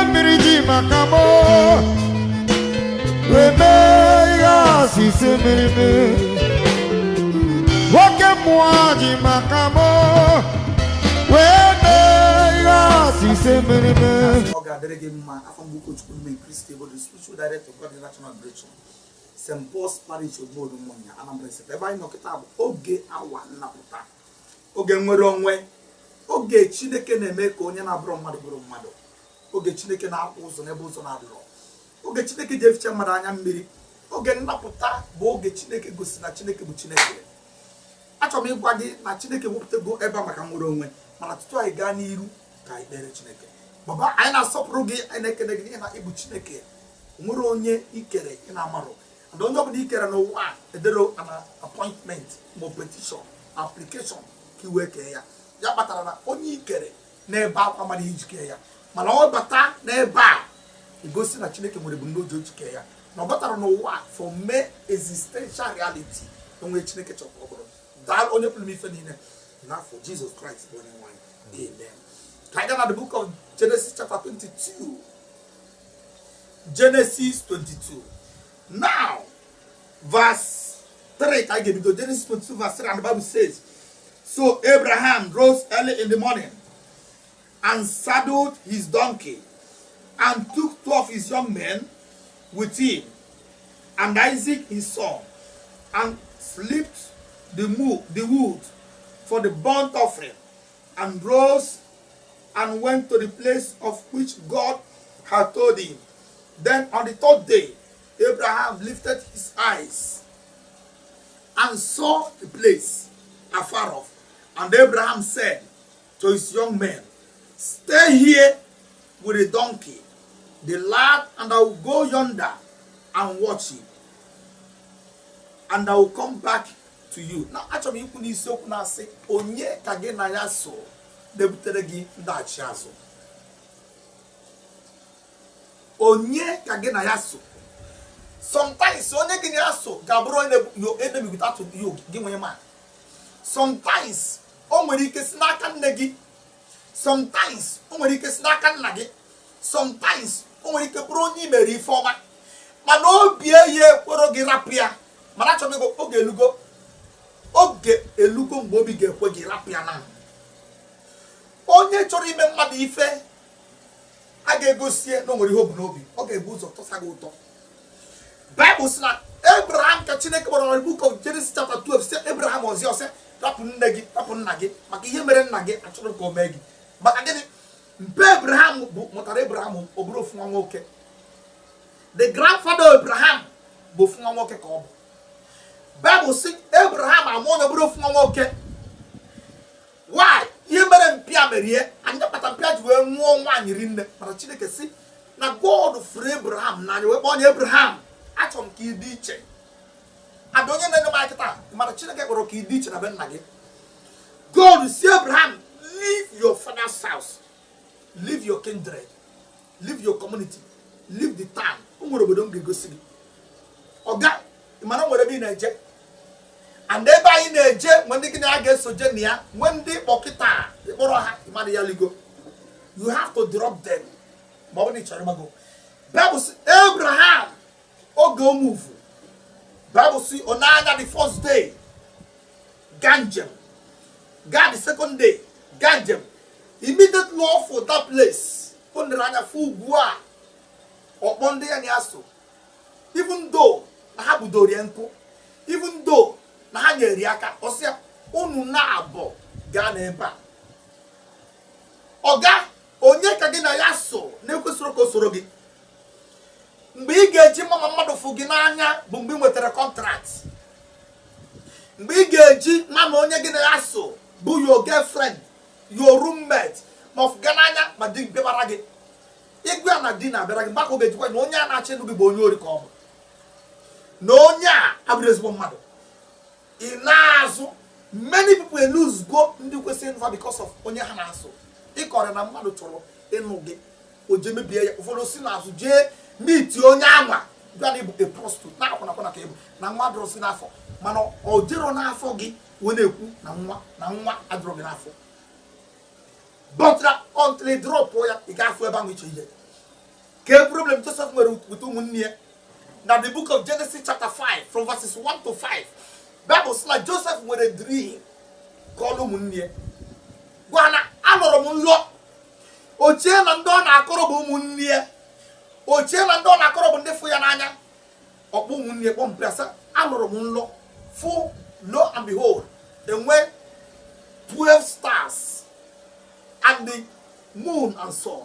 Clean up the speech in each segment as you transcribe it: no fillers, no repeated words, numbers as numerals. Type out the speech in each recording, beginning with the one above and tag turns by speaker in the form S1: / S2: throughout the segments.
S1: miriji makamo weme ya sisememe woke muaji makamo weme ya sisememe.
S2: Oga derege ma afam buko chukwu me Christy but the spiritual director of God National Direction St. Paul's Parish Ogbodo Monya Anambra State. Ebe anyị nọkịta bụ oge awa nnapụta, oge nwere onwe, oge Chineke na-eme ka onye na-abụrụ mmadụ bụrụ mmadụ, oge Chineke na-akpụ ụzọ n'ebe ụzọ na-adịrọ, oge Chineke ji eficha mmadụ anya mmiri, oge nnapụta bụ oge Chineke gosi na Chineke bụ Chineke. Achọrọ m ịgwa gị na Chineke wepụtago ebe a maka nwere onwe, mana tutu anyị gaa n'iru ka anyị kpere Chineke. Baba, anyị na-asọpụrụ gị, anyị na-ekele gị na ịbụ Chineke, nwere onye ikere ị na-amarụ. And onye ọbụla ikere n'ụwa edero an appointment ma petition application ka iwe kee ya. Ya kpatara na onye ikere n'ebe akwa mmadụ ijike ya, mana ọ bata n'ebe a igosi na Chineke nwere bụ ndị oji ojike ya, na ọ batara n'ụwa for me existential reality onwe Chineke chọrọ ọ bụrụ. Daa onye pụrụ ife niile n'afọ Jesus Christ bụ onye nwanyị. Amen. Can I get the book of Genesis chapter 22? Genesis 22. Now, verse 3, I give you Genesis 22, verse 3, and the Bible says, so Abraham rose early in the morning and saddled his donkey and took 2 of his young men with him and Isaac his son and slipped the wood for the burnt offering and rose and went to the place of which God had told him. Then on the 3rd day, Abraham lifted his eyes and saw the place afar off. And Abraham said to his young men, stay here with the donkey, the lad, and I will go yonder and watch him. And I will come back to you. Now, actually, you can say, onye kage na yaso, debutere gi ndachi aso. Onye kage na yaso. Sometimes onye kage na yaso, gabro your enemy without you, give me man. Sometimes o nwere ike si n'aka nne gị. Sometimes o nwere ike si n'aka nna gị. Sometimes o nwere ike bụrụ onye mere ife ọma. Mana obi eye kwero gị rapịa. Mana achọrọ m oge elugo. Oge elugo mgbe obi ga-ekwe gị rapịa na. Onye chọrọ ime mmadụ ife a ga-egosie na o nwere ihe obu n'obi. Ọ ga-ebu ụzọ tọsa gị ụtọ. Bible sị na Abraham ka Chineke gbara na book of Genesis chapter 12 sị Abraham ozi ọsị rapụ nne gị, rapụ nna gị maka ihe mere nna gị achọrọ ka o mee gị. Maka gịnị? Mpe Abraham bụ mụtara Abraham ọ bụrụ ofu nwa nwoke. The grandfather of Abraham bụ ofu nwa nwoke ka ọ bụ. Bible sị Abraham amụọ na bụrụ ofu nwa nwoke. Why? Ihe mere mpịa merie anyị kpata mpịa ji wee nwụọ nwaanyị rinne. Mana Chineke sị na God fụrụ Abraham n'anya wee kpọọ onye Abraham. Achọrọ m ka ị dị iche. Ada onye na-enye m akịta mana Chineke kpọrọ ka ị dị iche na be nna gị. God si Abraham, leave your father's house, leave your kindred, leave your community, leave the town. O nwere obodo m ga-egosi gị. Ọga mana nwere ebe ị na-eje. And ebe anyị na-eje nwe ndị gị na ga-esoje na ya nwe ndị kpọkịta ịkpọrọ ha ịmadụ ya ligo. You have to drop them. Ma ọ bụ na ị chọrọ ịgbago. Bible si Abraham oge o move. Bible see onanya the first day, Ganjem. God the second day, Ganjem. Immediate law for that place. Onanya fu gua. Or Monday and Yaso. Even though na habudorienko, even though na hanye riaka, osia unu na abo ganeba. Oga onye kage na Yaso na-ekwesịrị ka o soro gị. Mgbe ị ga-eji mama mmadụ fụ gị n'anya bụ mgbe ị nwetara contract. Mgbe ị ga-eji mama onye gị na ya so bụ your girlfriend, your roommate, ma ọ fụ gị n'anya ma di bịara gị. Ịgụ ya na di na-abịara gị maka oge ejikwa na onye a na-achị ndụ gị bụ onye ori ka ọ bụ. Na onye a abụrụ ezigbo mmadụ. Ị na-azụ many people lose go ndị kwesịrị nfa because of onye ha na-asụ. Ịkọrọ na mmadụ chọrọ ịnụ gị o je mebie ya ụfọdụ si n'azụ jee meet onye anwa bịa bụ a prostitute na akwụna ka ebu na nwa dụrụ si n'afọ mana o jero n'afọ gị wee na-ekwu na nwa adụrụ gị n'afọ. But until drop ya ị ga-afụ ebe ahụ iche ihe. Ke problem Joseph nwere with ụmụnne ya. Now the book of Genesis chapter 5 from verses 1 to 5. Bible says like Joseph nwere dream called ụmụnne ya. Gwa na anọrọ m nlọ. Ochie na ndị ọ na-akọrọ bụ ụmụnne ya. Ochie na ndị ọ na-akọrọ bụ ndị fụ ya n'anya. Ọkpụ ụmụnne ya kpọm presa anọrọ m nlọ. Fu lo and behold, enwe 12 stars and the moon and sun.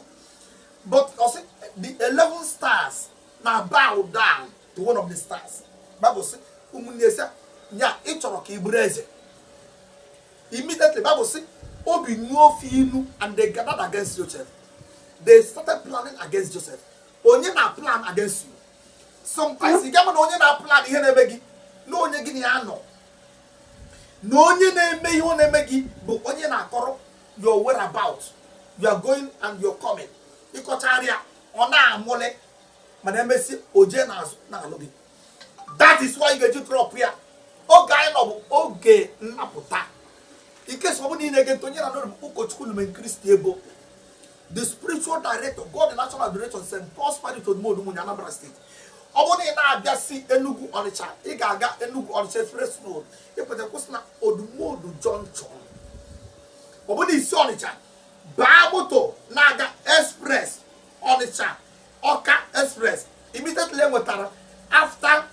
S2: But also the 11 stars now bow down to one of the stars. Bible says, nya ịchọrọ ka iburu eze. Immediately Bible says, obi nuo finu, and they gathered against Joseph. They started planning against Joseph. Onye na plan against you. Sometimes you get onye na plan ihe na-eme gị. No onye gị ya nọ. No onye na-eme ihe ọ na-eme gị bụ onye na-akọrọ your whereabouts. You are going and you're coming. Ịkọcharịa ọ na-amụle mana emesi oje na-azụ na-alụ gị. That is why you get to drop here. Oge anyị nọ bụ oge nnapụta. Ike sọ bụ niile gị onye na-anọrọ ụkọchukwu Lumen Christi ebo. The spiritual director, God the national director, St. Paul's Parish Odumodu Munye, Anambra State. Ọ bụrụ na ị na-abịa si Enugu Ọnịcha, ị ga-aga Enugu Ọnịcha Express Road. Ị pụta kwụsị na Odumodu Junction. Ọ bụrụ na isi Ọnịcha, baa moto na-aga Express Ọnịcha, Ọka Express. Immediately enwetara after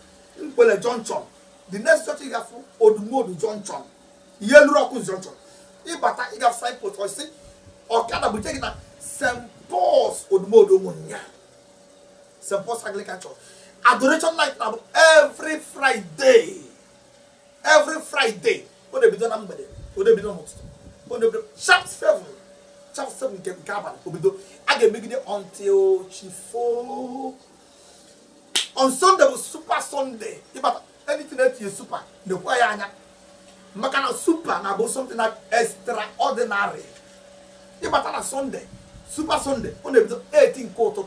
S2: Nkwele Junction. The next church ị ga-afụ Odumodu Junction. Yellow Rock Junction. Ị bata ị ga-afụ signpost ọ sị Ọkada bụ gị na St. Paul's Odumodu Munye. St. Paul's Anglican Church. Adoration night now every Friday. Every Friday. What they be done am bede. What they be done most. What they be chapter 7. Chapter 7 get Gabon. What be do. I get make it until Chifo. On Sunday was Super Sunday. If anything that is super, the choir anya. Makana super na about something like extraordinary. If on Sunday, Super Sunday, on the 18 quarter.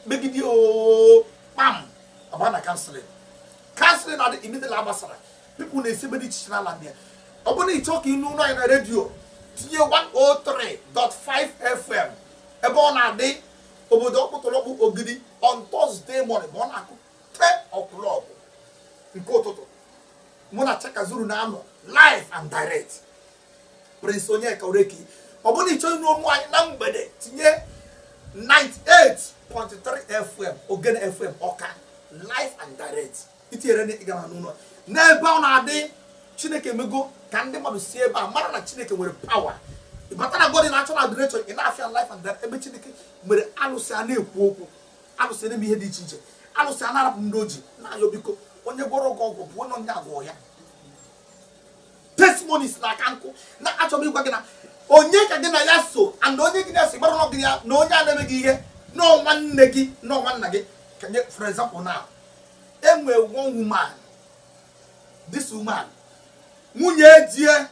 S2: Make it yo bam about canceling. Canceling at the immediate ambassador. People they see me channel and there. Upon talking no in a radio. Tier 103.5 FM. About a day, Obodo Ogidi on Thursday morning, 10 o'clock. In Kototo. Mona Chaka Zuru Namo, live and direct. Prince Sonia Kaureki. Oboni choy no mo number de tinye 98.3 FM Ogen FM Oka live and direct itiere ne igana no na eba na ade Chineke mego kan de madu sie ba mara na Chineke nwere power ibata na God national director in afia life and direct ebe Chineke mere alusi ana ekwu okwu alusi na ihe dị iche iche alusi ana arapụ ndoji na yo biko onye goro gogo bụ onye nya agwo ya testimonies na kanko na achobi gwa gị na onye ka gị na ya so and onye gị na-esi gbara n'ọgị ya na onye a na-eme gị ihe no nwanne gị no nwanna gị can for example now enwe one woman this woman nwunye die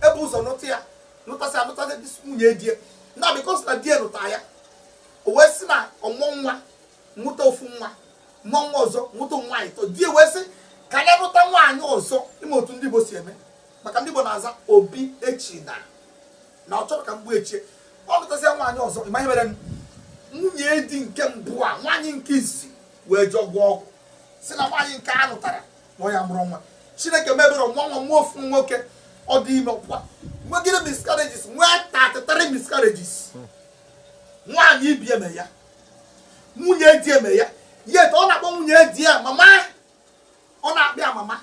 S2: ebe ụzọ nụta this nwunye die na because na die nụta ya o wee sị na ọmụ nwa nwụta ofu nwa ọzọ nwụta nwaanyị to die wee sị ka ya nụta nwaanyị ọzọ ime otu ndị Igbo si eme maka ndị Igbo na-aza obi echi na ọ chọrọ ka mgbu echie ọ lụtasịa nwaanyị ọzọ ịma ihe mere nwunye di nke mbụ a nwaanyị nke isi wee jee ọgwụ ọgwụ si na nwaanyị nke a lụtara na ọ ya mụrụ nwa Chineke mebere nwa ofu nwoke ọ dị ime ọkwa nwegide miscarriages nwee 33 miscarriages nwaanyị ibi eme ya nwunye di eme ya yet ọ na-akpọ nwunye di ya mama ọ na-akpịa mama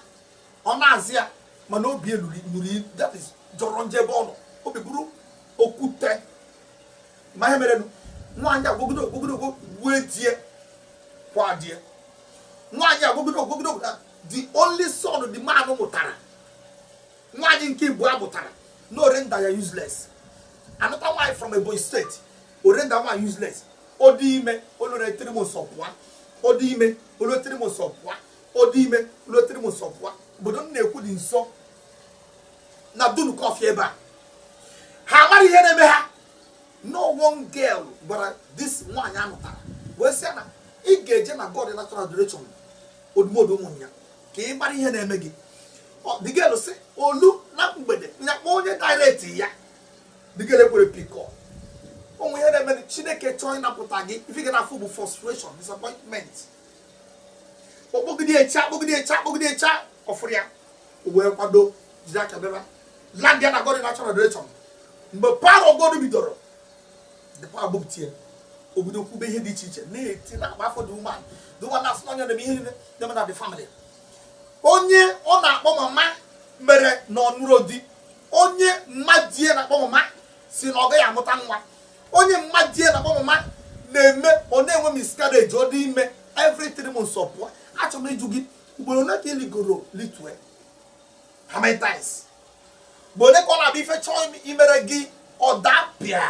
S2: ọ na-azị ya mana obi nuri that is jọrọ njebe ọnụ obi buru okwute ma ihe mere nwaanyị agbogodo wee die kwa die nwaanyị agbogodo the only son the man mụtara nwaanyị nke Igbo amụtara no render ya useless another wife from Ebonyi state o render one useless o dị ime olore 3 months ọpụa o dị ime olore 3 months ọpụa o dị ime olore 3 months ọpụa obodo na-ekwu dị nso na dunu coffee ebe a ha mara ihe na-eme ha no one girl but this nwaanyị amụtara wee sị na ị ga-eje na God natural direction Odumodu Munye ka ị mara ihe na-eme gị the girl sị olu na mgbede nyakpọ onye direct ya the girl ekwere pick up onwe ihe na-eme Chineke join up with again. If you get a full frustration, disappointment. Bogidi echa, ofria. Uwe kwado, jidaka beba. Land ya na God in natural direction. Mbe power of God be doro. The power of God. Obodo kube ihe dị iche iche na-eti na agba for the woman that's not the ihe them na the family. Onye ọ na-akpọ mama mere na ọnụrụ di. Onye mmadie na-akpọ mama si na ọ gaghị amụta nwa. Onye mmadie na-akpọ mama na-eme ọ na-enwe miscarriage ọ dị ime every 3 months ọpụọ. Achọ m ịjụ gị ugboro ole ka iligoro litwe? How many times? Ugboro ole ka ọ na-abịa ife chọọ imere gị ọ dapịa?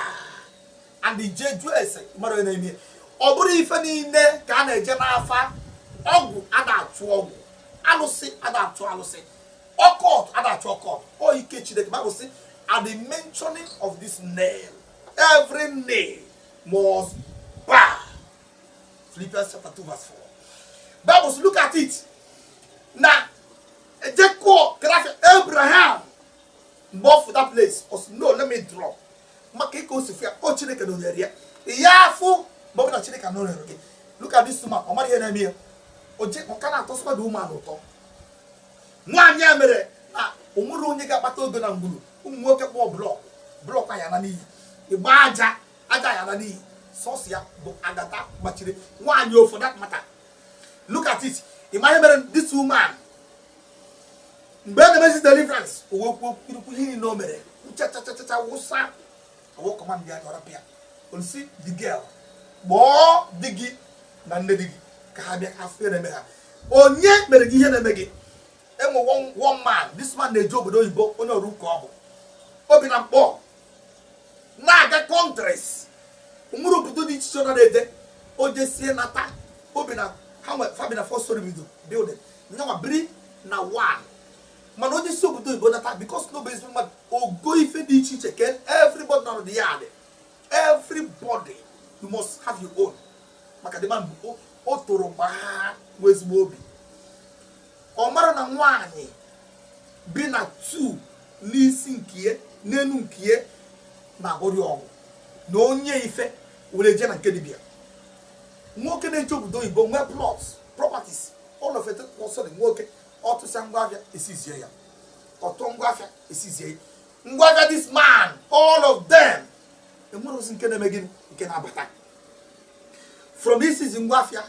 S2: And the JJS, mother name, Oburi Fanine, Ghana, Janafa, Ogu, Adatu Ogu, Alusi, Adatu Alusi, Okot, Adatu Okot, or you catch the Bible say, at the mentioning of this name, every name must bow. Philippians chapter 2, verse 4. Bible, look at it. Now, Jacob, Abraham, move for that place. No, let me drop. Makiko Sofia, oh Chineke no area. Yafu, but not Chineke no area. Look at this woman, Omari Enemy. Oje, Okana Tosma the woman. One yamere, Umuru Niga Bato Donangulu, Umwoke block Ayanani, Ibaja, Ayanani, Sosia, Agata, Machiri, 1 year for that matter. Look at it. Imagine this woman. When the message deliverance, no mere. Cha I will command the Arabia. We'll see the girl. More diggy than the diggy. Kahabia affair and meha. Oh, yet, Merigi and Meggy. And one man, this man they job with book on a rook cobble. Open up ball. Naga countries. Umuru do each other day. Oh, just see an attack. Open up. How much Fabina first story we do? Building. Now a brief, now one. Man, what is so good because nobody's woman or go if you teach again, everybody on the yard. Everybody, you must have your own. Macadam, Otoroba, West Mobi. Or Marana Wani, been at 2, Nisin Kie, Nenum Kie, Nagorio. No nye effect will a gen and Kedibia. More can they joke doing but plots, properties, all of it was selling working. Or to Sangavia is easier. Or Tongavia is easier. Ngwavia, this man, all of them. The one was in Kenemegin, you can have attack. From this is in Ngwavia,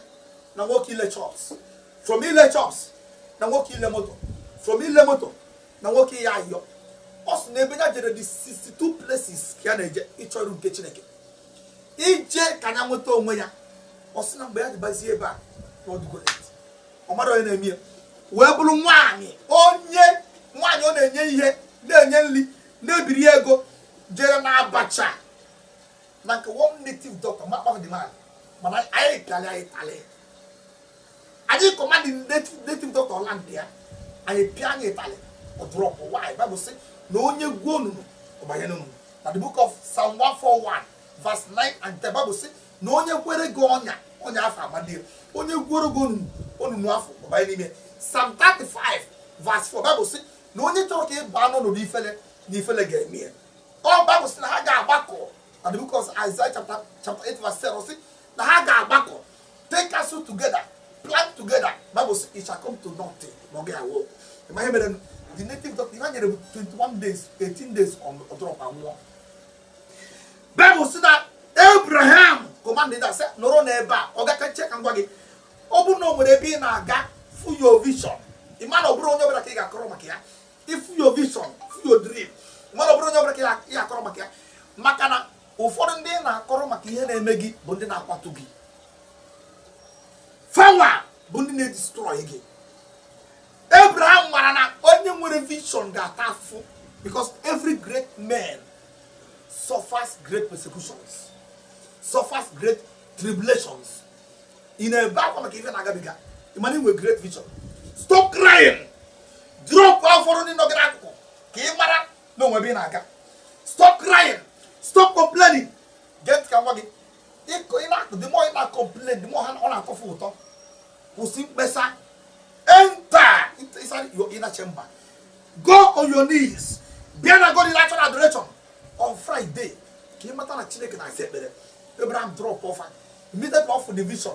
S2: now walk in the chops. From in the chops, now walk in the motor. From in the motor, now walk in Yayo. Us Nebina did the 62 places, Kiana, each other kitchen. Each Kanamoto Moya, or Snap Bad by Zieba, what go it. Or mother enemy. Webulu mwani onye mwani onenye ihe na-enye nri na-ebiri ego jere na abacha like one native doctor mapa the man mana ayi Italy ayi command the native doctor land there ayi piano Italy or drop why Bible say no onye gwo nunu obanye nunu na the book of Psalm 141 verse 9 and 10 Bible say no onye kwere go onya afa amade onye gworo go nunu onunu afọ obanye n'ime Psalm 35 verse 4 Bible says no only talk about no the fella get me. All Bible says na ga abako. And the book of Isaiah chapter 8 verse 7 say na ga abako. Take us together, plant together. Bible says it shall come to nothing. No get work. Imagine the native doctor even 21 days, 18 days on drop and one. Bible says that Abraham commanded that say no run eba. Oga can check and go again. Obu no mo dey be na ga for your vision. Imano obro onye obra ka akoro maka ya. If your vision, for your dream. Imano obro onye obra ka akoro maka ya. Maka na ụfọdụ ndị na akoro maka ihe na-eme gị bụ ndị na-akwatu gị. Fawa bụ ndị na-destroy gị. Abraham mara na onye nwere vision ga-atafu because every great man suffers great persecutions. Suffers great tribulations. In a Bible maka ihe na-agabiga. Imani with great vision. Stop crying. Drop out for the Nogaraku. Kimara, no maybe naga. Stop crying. Stop complaining. Get Kawagi. The more you complain, the more on a cofuto. Who sing better. Enter inside your inner chamber. Go on your knees. Be an God in natural adoration. On Friday. Kimata na Chineke na said Abraham drop off immediately off the vision,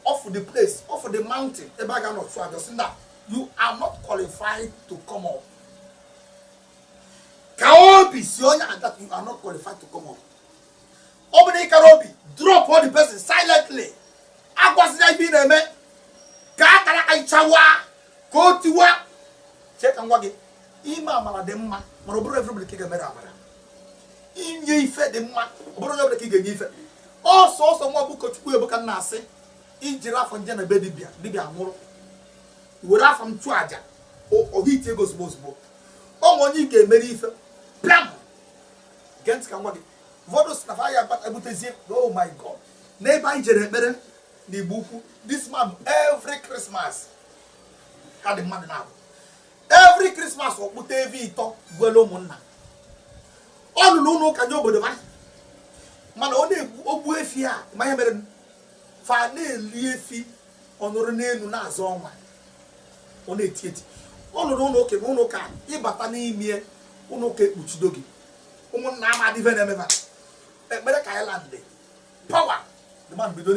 S2: off the place, off the mountain. Abraham not sure just that you are not qualified to come up. Kaobi sionya that you are not qualified to come up. Obìnrin Karobi drop all the person silently. Akwasija ibi na eme. Ka kara aichawa. Ko tiwa. Check and wage. Ima amala de mma. Mara oburu everybody kige mere amara. Inye ife de mma. Oburu everybody kige nye ife. Also nwa bu kochukwu ebuka na ase. Ijira afọ nje na be dibia nwụrụ. Were afọ m chụ aja. O hit ego zbo. O ngonyi ke mere ife. Pam. Gent kan wage. Vodos na fire but ebutezi. Oh my God. Neighbor ijere ekpere the book. This man every Christmas had the man now. Every Christmas okpute evi ito gwelo munna. Olulu no ka nyobodo ba. Mana o na-egbu ogbu efi a ma ihe mere fa na-eli efi onuru n'elu na-azọ ọnwa. O na-eti. Olulu no oke no ka ịbata n'ime unu ka ekpuchido gị. Ụmụnna ama dị ve na-emeba. Ekpere ka island power the man bido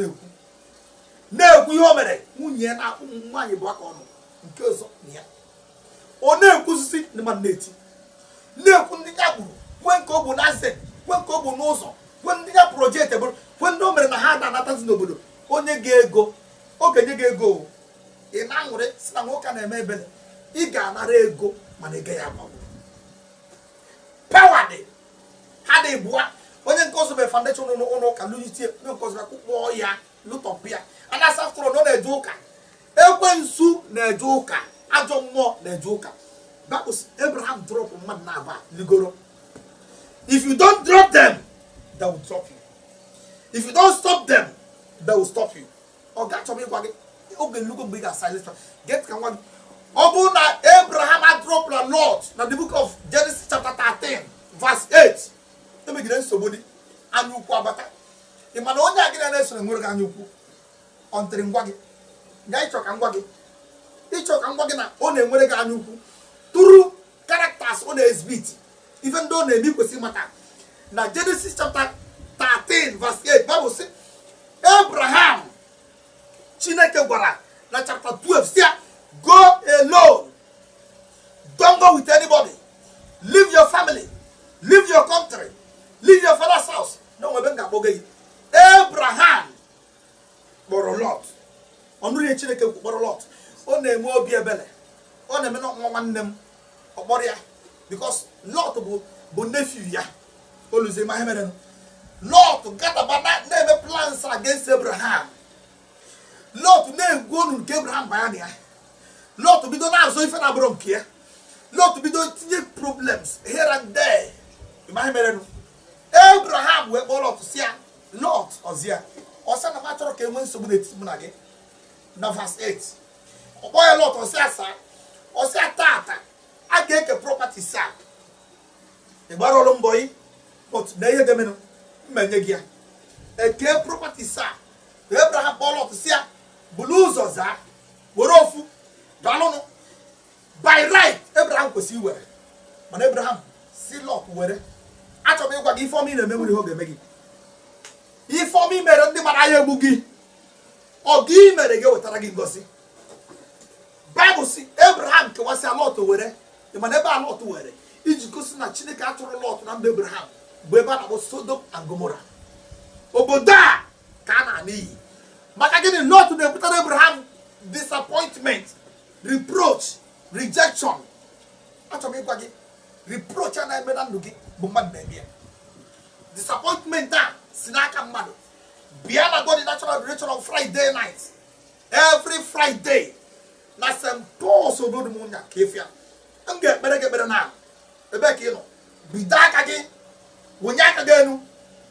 S2: na-ekwu ihe o mere nwunye na nwaanyị bụ aka ọnụ nke ọzọ ya ọ na-ekwusisi the man na-eti na-ekwu ndị ya gburu kwe nke ọ bụ na ase kwe nke ọ bụ n'ụzọ kwe ndị ya project bụ kwe ndị o mere na ha da-anatazi n'obodo onye ga-ego okenye ga-ego ị na-aṅụrị si na nwoke na-eme ebele ị ga-anara ego mana ị gaghị agbanwe power dị ha dị bụa onye nke ọzọ bụ foundation ụlọ ụka lunity onye nke ọzọ akpụkpọ ya lutopia and as after all no na-eje ụka ekwensu na-eje ụka ajọ mmụọ na-eje ụka that was Abraham drop mmadụ na-aba ligoro. If you don't drop them they will drop you. If you don't stop them they will stop you. Ọ ga-achọ ịgwa gị oge lugo mgbe ị ga-silence get ka nwa gị ọ bụrụ na Abraham had dropped a lot na the book of Genesis chapter 13 verse 8 emegide nsogbu dị anya ukwu abata ị mana onye a gị na-esoro nwere gị anya ukwu ọ ntịrị ngwa gị ga ịchọ ka ngwa gị na ọ na-enwere gị anya ukwu tụrụ characters ọ na-exhibit ife ndị ọ na-eme kwesịrị mata na Genesis chapter 13 verse 8 Bible say Abraham Chineke gwara na chapter 12 say go alone, don't go with anybody, leave your family, leave your country, leave your father's house. No one benga boge. Abraham borrow lot. Onuri Chineke borrow lot. O na emu obi ebele. O na me no nwannem oboria because Lot bu nephew ya. Oluze ma hemere. Lot gather bana na eme plans against Abraham. Lot na egwu onu nke Abraham bayani ya. Lot bido na azo ife na bro nke ya. Lot bido tinye problems here and there. Ma hemere no. Abraham we all of sia Lot ozia osa na ma choro ka enwe nsogbu n'etiti na gị na verse 8 oboya Lot osia tata a ga-eke property sa ịgbara ọrụ mbọ yi but na ihe ga-emenụ mmenye gị ya eke property sa Abraham kpọọ Lot sia bulu ụzọ zaa were ofu dalụnụ by right Abraham kwesịrị were mana Abraham si Lot were achọrọ m ịgwa gị ife ọma ị na-eme nwere ihe ọ ga-eme gị ife ọma ị mere ndị mara ya egbu gị ọ gị mere gị wetara gị ngozi. Bible si Abraham kewasịa Lot were mana ebe a Lot were iji gosi na Chineke atụrụ Lot na mba Abraham bụ ebe a na-akpọ Sodom and Gomorrah obodo a ka a na-ana iyi maka gịnị Lot na-ebutara Abraham disappointment, reproach, rejection. Achọrọ m ịgwa gị reproach a na-eme na ndụ gị bụ mmadụ na-eme ya. Disappointment a si n'aka mmadụ bịa na God natural direction on Friday night every Friday na St. Paul's obodo m nya ka efia m ga-ekpere gị ekpere na ebe ka ị nọ bido aka gị wụnye aka gị elu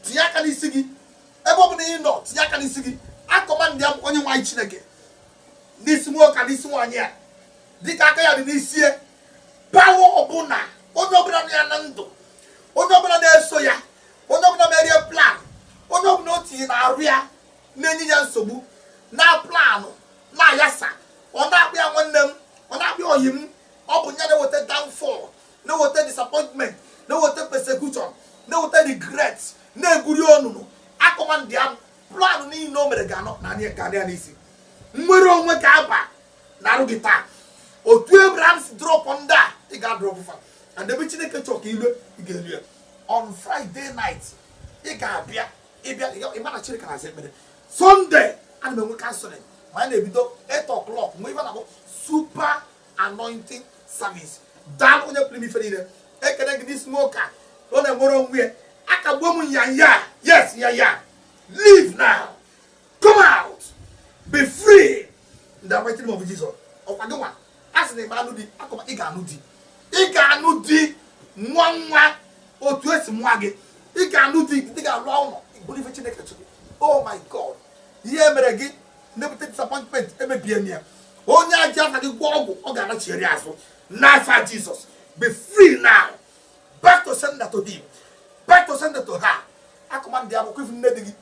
S2: tinye aka n'isi gị ebe ọ bụla ị nọ tinye aka n'isi gị akọmandị ya onye nwaanyị Chineke n'isi nwoke n'isi nwaanyị a dịka aka ya dị n'isi ya pawa ọbụla onye ọbụla nọ ya na ndụ onye ọbụla na-eso ya onye ọbụla merie plan onye ọbụla o tinye na-arụ ya na-enye ya nsogbu na planụ na-ayasa ọ na-akpụ ya nwanne m ọ na-akpụ ya oyi m ọ bụ ya na-eweta downfall na-eweta disappointment na-eweta persecution na-eweta regret na-egwuri onunu akọ command them plan ni no mere gano na ni ka na isi nwere onwe ka aba na ru gita otu Abraham si drop on that he got drop fa and the Chineke chok ilu igelu on Friday night he ga bia e mana Chineke na se mere Sunday and me canceling my na ebido 8 o'clock mo even about super anointing service dan onye primi ferire ekene gidi smoker no na nwere onwe akagbo mu yanya yes yanya leave now come out be free in the mighty name of Jesus of one as the man di akoma iganu di nwanwa otu esi nwa gi iganu di diga lo ono believe Chineke to oh my God ye mere gi nebute disappointment emebie nia onye aja fa gi gwo ogwu o ga na chieri aso na fa Jesus be free now back to sender to him back to sender to her akoma ndi aboko ifu nne digi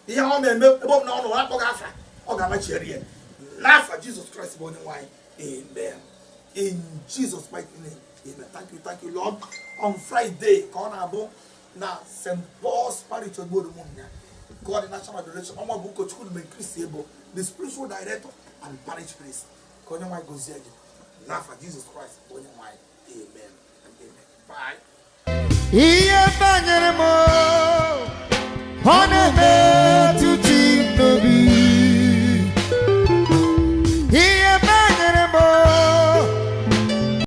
S2: ihe o me ebe o na ono wa ga afa o ga na chieri na fa Jesus Christ born why amen in Jesus mighty name amen. Thank you Lord. On Friday kona na St. Paul's Parish Ogbodo Munya God the national adoration omo bu ko chukwu me Christ ebo the spiritual director and parish priest kona why go zege na for Jesus Christ born why amen and amen. Bye.
S1: Iye banyere mo.